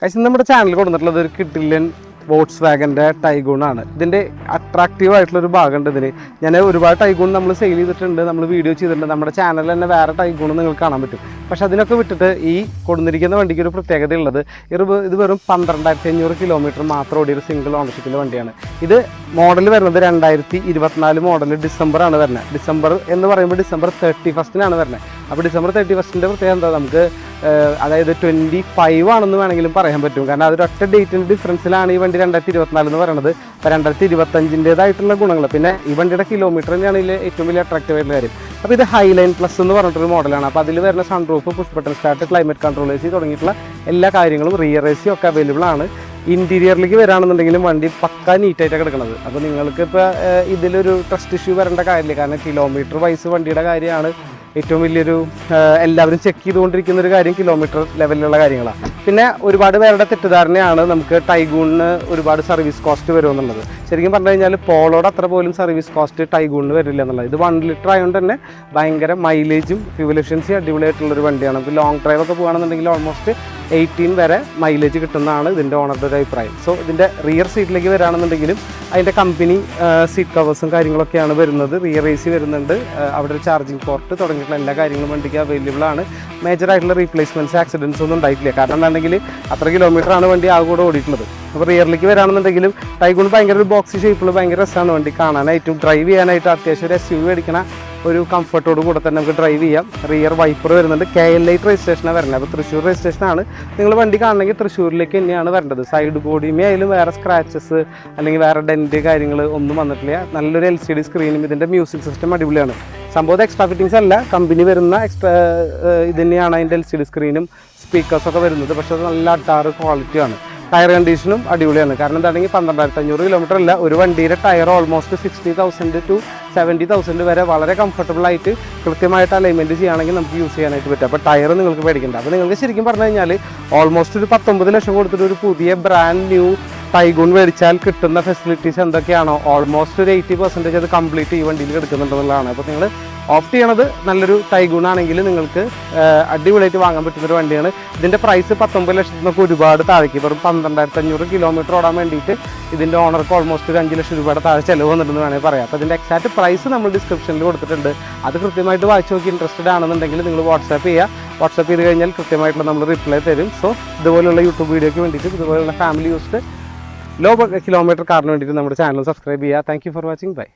കഴിച്ച് നമ്മുടെ ചാനലിൽ കൊടുത്തിട്ടുള്ളത് ഒരു കിഡിലൻ വോക്സ് വാഗൻ്റെ ടൈഗൂണാണ്. ഇതിൻ്റെ അട്രാക്റ്റീവ് ആയിട്ടുള്ളൊരു ഭാഗമുണ്ട് ഇതിന്. ഞാൻ ഒരുപാട് ടൈഗൂൺ നമ്മൾ സെയിൽ ചെയ്തിട്ടുണ്ട്, നമ്മൾ വീഡിയോ ചെയ്തിട്ടുണ്ട്. നമ്മുടെ ചാനലിൽ തന്നെ വേറെ ടൈഗൂൺ നിങ്ങൾക്ക് കാണാൻ പറ്റും. പക്ഷെ അതിനൊക്കെ വിട്ടിട്ട് ഈ കൊടുത്തിരിക്കുന്ന വണ്ടിക്ക് ഒരു പ്രത്യേകത ഉള്ളത്, ഇത് വെറും 12,500 കിലോമീറ്റർ മാത്രം ഓടിയൊരു സിംഗിൾ ഓണർഷിപ്പിലെ വണ്ടിയാണ്. ഇത് മോഡൽ വരുന്നത് 2024 മോഡൽ ഡിസംബറാണ് വരുന്നത്. ഡിസംബർ എന്ന് പറയുമ്പോൾ ഡിസംബർ 31 വരുന്നത്. അപ്പോൾ ഡിസംബർ 31 പ്രത്യേകത എന്താ, നമുക്ക് അതായത് 25 ആണെന്ന് വേണമെങ്കിലും പറയാൻ പറ്റും. കാരണം അതൊരൊറ്റ ഡേറ്റിൻ്റെ ഡിഫറൻസിലാണ് ഈ വണ്ടി 2024 എന്ന് പറയുന്നത്. അപ്പോൾ 2025-ൻ്റേതായിട്ടുള്ള ഗുണങ്ങൾ, പിന്നെ ഈ വണ്ടിയുടെ കിലോമീറ്റർ തന്നെയാണ് ഇതിൽ ഏറ്റവും വലിയ അട്രാക്റ്റീവ് ആയിട്ടുള്ള കാര്യം. അപ്പോൾ ഇത് ഹൈലൈൻ പ്ലസ് എന്ന് പറഞ്ഞിട്ടൊരു മോഡലാണ്. അപ്പോൾ അതിൽ വരുന്ന sunroof, push button start, climate control AC തുടങ്ങിയിട്ടുള്ള എല്ലാ കാര്യങ്ങളും, റിയർ AC ഒക്കെ അവൈലബിൾ ആണ്. ഇൻറ്റീരിയറിലേക്ക് വരാണെന്നുണ്ടെങ്കിലും വണ്ടി പക്കാ നീറ്റായിട്ടാണ് കിടക്കുന്നത്. അപ്പോൾ നിങ്ങൾക്ക് ഇപ്പോൾ ഇതിലൊരു ട്രസ്റ്റ് ഇഷ്യൂ വരേണ്ട കാര്യമില്ല. കാരണം കിലോമീറ്റർ വൈസ് വണ്ടിയുടെ കാര്യമാണ് ഏറ്റവും വലിയൊരു എല്ലാവരും ചെക്ക് ചെയ്തുകൊണ്ടിരിക്കുന്ന ഒരു കാര്യം, കിലോമീറ്റർ ലെവലിലുള്ള കാര്യങ്ങളാണ്. പിന്നെ ഒരുപാട് പേരുടെ തെറ്റിദ്ധാരണയാണ് നമുക്ക് ടൈഗൂണിന് ഒരുപാട് സർവീസ് കോസ്റ്റ് വരുമെന്നുള്ളത്. ശരിക്കും പറഞ്ഞു കഴിഞ്ഞാൽ പോളോടെ അത്ര പോലും സർവീസ് കോസ്റ്റ് ടൈഗൂണിന് വരില്ല എന്നുള്ളത്. ഇത് 1 ലിറ്റർ ആയതുകൊണ്ട് തന്നെ ഭയങ്കര മൈലേജും ഫ്യൂവൽ എഫിഷ്യൻസി അടിപൊളിയായിട്ടുള്ളൊരു വണ്ടിയാണ്. നമുക്ക് ലോങ് ഡ്രൈവ് ഒക്കെ പോകുകയാണെന്നുണ്ടെങ്കിൽ ഓൾമോസ്റ്റ് 18 വരെ മൈലേജ് കിട്ടുന്നതാണ് ഇതിൻ്റെ ഓണറുടെ ഒരു അഭിപ്രായം. സോ ഇതിൻ്റെ റിയർ സീറ്റിലേക്ക് വരികയാണെന്നുണ്ടെങ്കിലും അതിൻ്റെ കമ്പനി സീറ്റ് കവേഴ്സും കാര്യങ്ങളൊക്കെയാണ് വരുന്നത്. റിയർ AC വരുന്നുണ്ട്, അവിടെ ഒരു ചാർജിങ് പോർട്ട് തുടങ്ങിയിട്ടുള്ള എല്ലാ കാര്യങ്ങളും വണ്ടിക്ക് അവൈലബിൾ ആണ്. മേജറായിട്ടുള്ള റീപ്ലേസ്മെൻറ്റ്സ്, ആക്സിഡൻസ് ഒന്നും ഉണ്ടായിട്ടില്ല. കാരണം എന്താണെങ്കിൽ അത്ര കിലോമീറ്ററാണ് വണ്ടി ആകെ കൂടെ ഓടിയിട്ടുള്ളത്. അപ്പോൾ റിയറിലേക്ക് വരികയാണെന്നുണ്ടെങ്കിലും ടൈഗൂൺ ഭയങ്കര ഒരു ബോക്സി ഷേപ്പിൽ ഭയങ്കര രസമാണ് വണ്ടി കാണാനായിട്ടും ഡ്രൈവ് ചെയ്യാനായിട്ട്. അത്യാവശ്യം ഒരു SUV അടിക്കണ ഒരു കംഫർട്ടോട് കൂടെ തന്നെ നമുക്ക് ഡ്രൈവ് ചെയ്യാം. റിയർ വൈപ്പർ വരുന്നുണ്ട്. KL8 രജിസ്ട്രേഷനാണ് വരുന്നത്. അപ്പോൾ തൃശ്ശൂർ രജിസ്ട്രേഷനാണ്. നിങ്ങൾ വണ്ടി കാണണമെങ്കിൽ തൃശ്ശൂരിലേക്ക് തന്നെയാണ് വരേണ്ടത്. സൈഡ് ബോഡിയുമേ ആയാലും വേറെ സ്ക്രാച്ചസ് അല്ലെങ്കിൽ വേറെ ഡെൻറ്റ് കാര്യങ്ങൾ ഒന്നും വന്നിട്ടില്ല. നല്ലൊരു LCD സ്ക്രീനും ഇതിൻ്റെ മ്യൂസിക് സിസ്റ്റം അടിപൊളിയാണ്. സംഭവം എക്സ്ട്രാ ഫിറ്റിങ്സ് അല്ല, കമ്പനി വരുന്ന എക്സ്ട്രാ ഇത് തന്നെയാണ് അതിൻ്റെ LCD സ്ക്രീനും സ്പീക്കേഴ്സൊക്കെ വരുന്നത്. പക്ഷേ അത് നല്ല അട്ടാറ് ക്വാളിറ്റിയാണ്. ടയർ കണ്ടീഷനും അടിപൊളിയാണ്. കാരണം എന്താണെങ്കിൽ 12,500 കിലോമീറ്റർ അല്ല, ഒരു വണ്ടിയുടെ ടയർ ഓൾമോസ്റ്റ് 60,000 to 70,000 വരെ വളരെ കംഫർട്ടബിൾ ആയിട്ട് കൃത്യമായിട്ട് അലൈൻമെൻറ്റ് ചെയ്യുകയാണെങ്കിൽ നമുക്ക് യൂസ് ചെയ്യാനായിട്ട് പറ്റും. അപ്പോൾ ടയർ നിങ്ങൾക്ക് പേടിക്കേണ്ട. അപ്പോൾ നിങ്ങൾക്ക് ശരിക്കും പറഞ്ഞു കഴിഞ്ഞാൽ ഓൾമോസ്റ്റ് ഒരു 19 ലക്ഷം കൊടുത്തിട്ട് ഒരു പുതിയ ബ്രാൻഡ് ന്യൂ ടൈഗൂൺ മേടിച്ചാൽ കിട്ടുന്ന ഫെസിലിറ്റീസ് എന്തൊക്കെയാണോ ഓൾമോസ്റ്റ് ഒരു 80% അത് കംപ്ലീറ്റ് ഈ വണ്ടിയിൽ എടുക്കുന്നുണ്ടെന്നുള്ളതാണ്. അപ്പോൾ നിങ്ങൾ ഓപ്റ്റ് ചെയ്യണത് നല്ലൊരു ടൈഗൂൺ ആണെങ്കിൽ നിങ്ങൾക്ക് അടിപൊളിയായിട്ട് വാങ്ങാൻ പറ്റുന്നൊരു വണ്ടിയാണ്. ഇതിൻ്റെ പ്രൈസ് 19 ലക്ഷത്തിനൊക്കെ ഒരുപാട് താഴേക്ക്, വെറും 12,500 കിലോമീറ്റർ ഓടാൻ വേണ്ടിയിട്ട് ഇതിൻ്റെ ഓണർക്ക് ഓൾമോസ്റ്റ് ഒരു 5 ലക്ഷം രൂപയുടെ താഴെ ചിലവ് വന്നിട്ടുണ്ടെന്ന് വേണമെങ്കിൽ പറയാം. അപ്പോൾ ഇതിൻ്റെ എക്സാക്ട് പ്രൈസ് നമ്മൾ ഡിസ്ക്രിപ്ഷനിൽ കൊടുത്തിട്ടുണ്ട്. അത് കൃത്യമായിട്ട് വായിച്ച് നോക്കി ഇൻട്രസ്റ്റഡ് ആണെന്നുണ്ടെങ്കിൽ നിങ്ങൾ വാട്സാപ്പ് ചെയ്യുക. വാട്സാപ്പ് ചെയ്ത് കഴിഞ്ഞാൽ കൃത്യമായിട്ടുള്ള നമ്മൾ റിപ്ലൈ തരും. സോ ഇതുപോലുള്ള യൂട്യൂബ് വീഡിയോയ്ക്ക് വേണ്ടിയിട്ട്, ഇതുപോലുള്ള ഫാമിലി യൂസ്ഡ് ലോ കിലോമീറ്റർ കാറിന് വേണ്ടിയിട്ട് നമ്മുടെ ചാനൽ സബ്സ്ക്രൈബ് ചെയ്യുക. Thank you for watching. By.